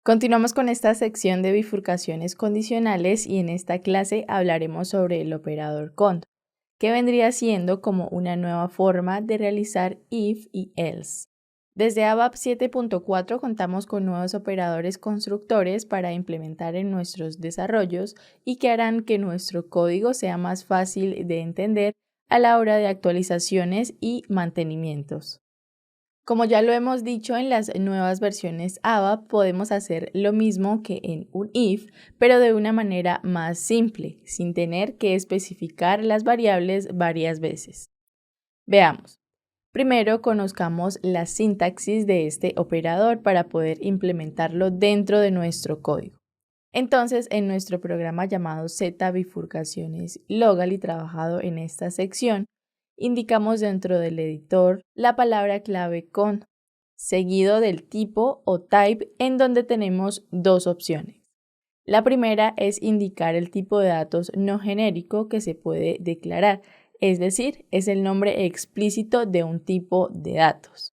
Continuamos con esta sección de bifurcaciones condicionales y en esta clase hablaremos sobre el operador cont, que vendría siendo como una nueva forma de realizar if y else. Desde ABAP 7.4 contamos con nuevos operadores constructores para implementar en nuestros desarrollos y que harán que nuestro código sea más fácil de entender a la hora de actualizaciones y mantenimientos. Como ya lo hemos dicho, en las nuevas versiones ABAP podemos hacer lo mismo que en un if, pero de una manera más simple, sin tener que especificar las variables varias veces. Veamos. Primero conozcamos la sintaxis de este operador para poder implementarlo dentro de nuestro código. Entonces, en nuestro programa llamado Z bifurcaciones logal y trabajado en esta sección, indicamos dentro del editor la palabra clave cont, seguido del tipo o type en donde tenemos dos opciones. La primera es indicar el tipo de datos no genérico que se puede declarar, es decir, es el nombre explícito de un tipo de datos.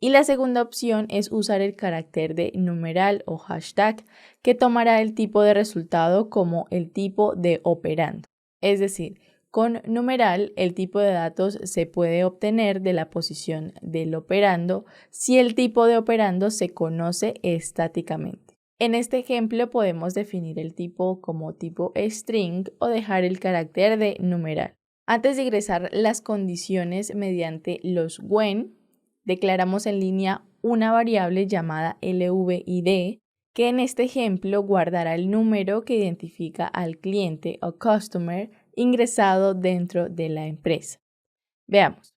Y la segunda opción es usar el carácter de numeral o hashtag que tomará el tipo de resultado como el tipo de operando, es decir, con numeral, el tipo de datos se puede obtener de la posición del operando si el tipo de operando se conoce estáticamente. En este ejemplo podemos definir el tipo como tipo string o dejar el carácter de numeral. Antes de ingresar las condiciones mediante los when, declaramos en línea una variable llamada LVID que en este ejemplo guardará el número que identifica al cliente o customer ingresado dentro de la empresa. Veamos.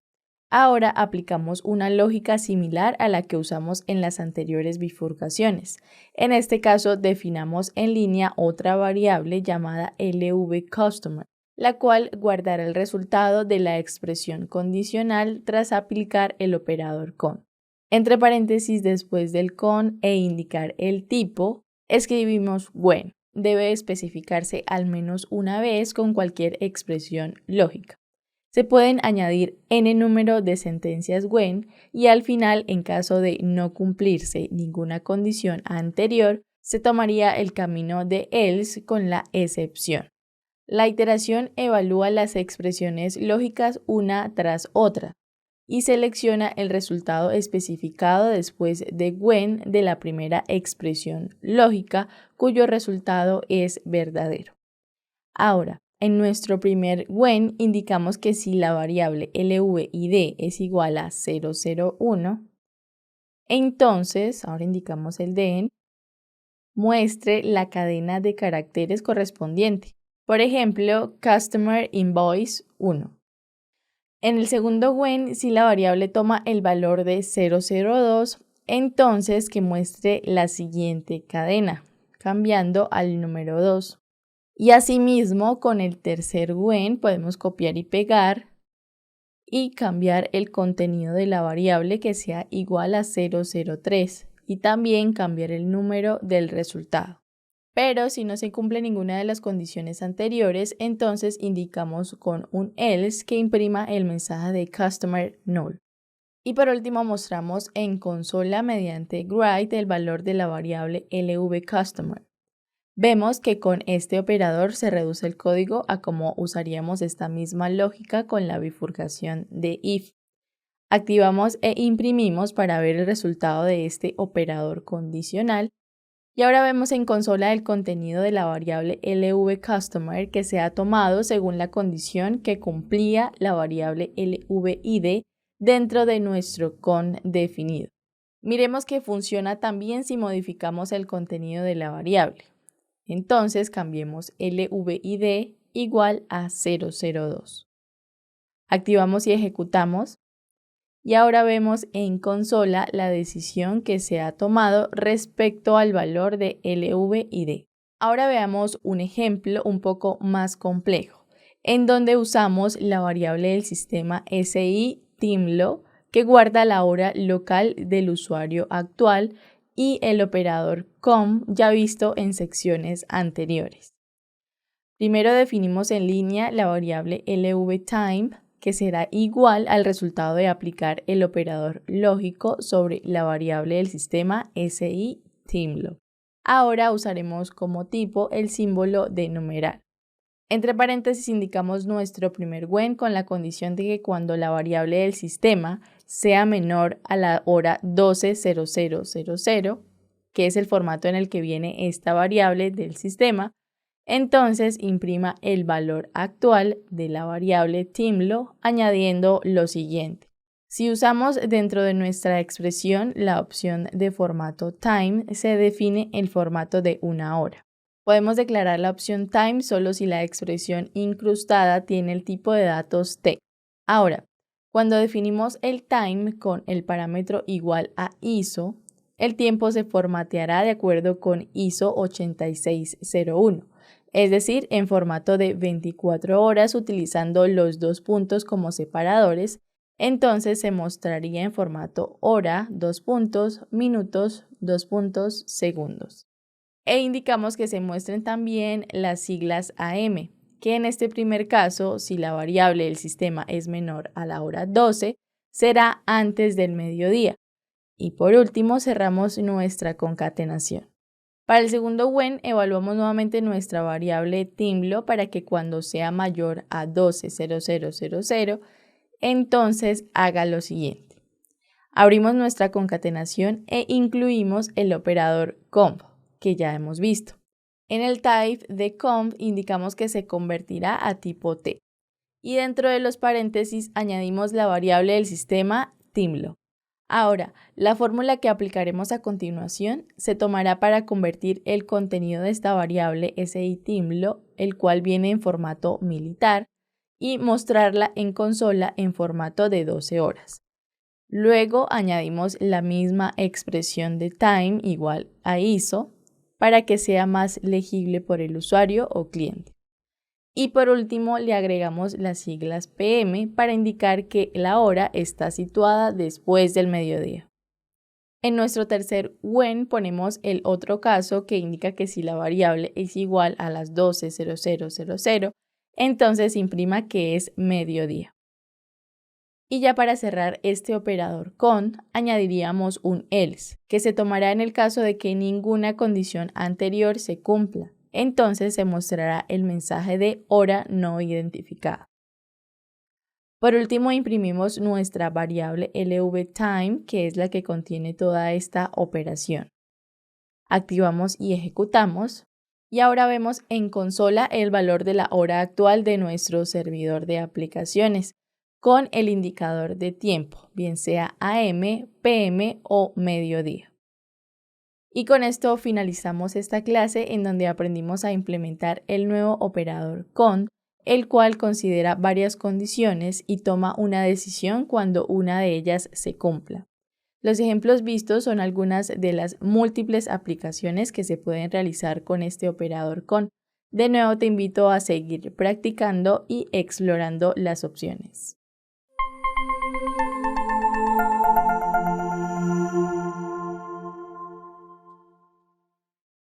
Ahora aplicamos una lógica similar a la que usamos en las anteriores bifurcaciones. En este caso definamos en línea otra variable llamada LVCustomer, la cual guardará el resultado de la expresión condicional tras aplicar el operador cont. Entre paréntesis después del cont e indicar el tipo, escribimos when. Debe especificarse al menos una vez con cualquier expresión lógica. Se pueden añadir n número de sentencias when y al final, en caso de no cumplirse ninguna condición anterior, se tomaría el camino de else con la excepción. La iteración evalúa las expresiones lógicas una tras otra y selecciona el resultado especificado después de when de la primera expresión lógica cuyo resultado es verdadero. Ahora, en nuestro primer when indicamos que si la variable LVID es igual a 001, entonces, ahora indicamos el den, muestre la cadena de caracteres correspondiente. Por ejemplo, Customer Invoice 1. En el segundo when, si la variable toma el valor de 002, entonces que muestre la siguiente cadena, cambiando al número 2. Y asimismo, con el tercer when podemos copiar y pegar y cambiar el contenido de la variable que sea igual a 003 y también cambiar el número del resultado. Pero si no se cumple ninguna de las condiciones anteriores, entonces indicamos con un else que imprima el mensaje de customer null. Y por último mostramos en consola mediante write el valor de la variable LVCustomer. Vemos que con este operador se reduce el código a como usaríamos esta misma lógica con la bifurcación de if. Activamos e imprimimos para ver el resultado de este operador condicional. Y ahora vemos en consola el contenido de la variable LVCustomer que se ha tomado según la condición que cumplía la variable LVID dentro de nuestro cont definido. Miremos que funciona también si modificamos el contenido de la variable. Entonces cambiemos LVID igual a 002. Activamos y ejecutamos. Y ahora vemos en consola la decisión que se ha tomado respecto al valor de LVID. Ahora veamos un ejemplo un poco más complejo, en donde usamos la variable del sistema SI Teamlo que guarda la hora local del usuario actual y el operador com ya visto en secciones anteriores. Primero definimos en línea la variable LVTime, que será igual al resultado de aplicar el operador lógico sobre la variable del sistema SI Teamlo. Ahora usaremos como tipo el símbolo de numeral. Entre paréntesis indicamos nuestro primer when con la condición de que cuando la variable del sistema sea menor a la hora 12:0000, que es el formato en el que viene esta variable del sistema, entonces imprima el valor actual de la variable timlo añadiendo lo siguiente. Si usamos dentro de nuestra expresión la opción de formato time, se define el formato de una hora. Podemos declarar la opción time solo si la expresión incrustada tiene el tipo de datos t. Ahora, cuando definimos el time con el parámetro igual a ISO, el tiempo se formateará de acuerdo con ISO 8601, es decir, en formato de 24 horas utilizando los dos puntos como separadores. Entonces se mostraría en formato hora, minutos, segundos. E indicamos que se muestren también las siglas AM, que en este primer caso, si la variable del sistema es menor a la hora 12, será antes del mediodía. Y por último, cerramos nuestra concatenación. Para el segundo when, evaluamos nuevamente nuestra variable timlo para que cuando sea mayor a 12:0000, entonces haga lo siguiente. Abrimos nuestra concatenación e incluimos el operador conf, que ya hemos visto. En el type de conf indicamos que se convertirá a tipo t. Y dentro de los paréntesis añadimos la variable del sistema timlo. Ahora, la fórmula que aplicaremos a continuación se tomará para convertir el contenido de esta variable SITimlo, el cual viene en formato militar, y mostrarla en consola en formato de 12 horas. Luego añadimos la misma expresión de time igual a ISO para que sea más legible por el usuario o cliente. Y por último le agregamos las siglas PM para indicar que la hora está situada después del mediodía. En nuestro tercer when ponemos el otro caso que indica que si la variable es igual a las 12:0000, entonces imprima que es mediodía. Y ya para cerrar este operador con, añadiríamos un else, que se tomará en el caso de que ninguna condición anterior se cumpla. Entonces se mostrará el mensaje de hora no identificada. Por último, imprimimos nuestra variable lvTime, que es la que contiene toda esta operación. Activamos y ejecutamos. Y ahora vemos en consola el valor de la hora actual de nuestro servidor de aplicaciones, con el indicador de tiempo, bien sea AM, PM o mediodía. Y con esto finalizamos esta clase en donde aprendimos a implementar el nuevo operador CONT, el cual considera varias condiciones y toma una decisión cuando una de ellas se cumpla. Los ejemplos vistos son algunas de las múltiples aplicaciones que se pueden realizar con este operador CONT. De nuevo te invito a seguir practicando y explorando las opciones.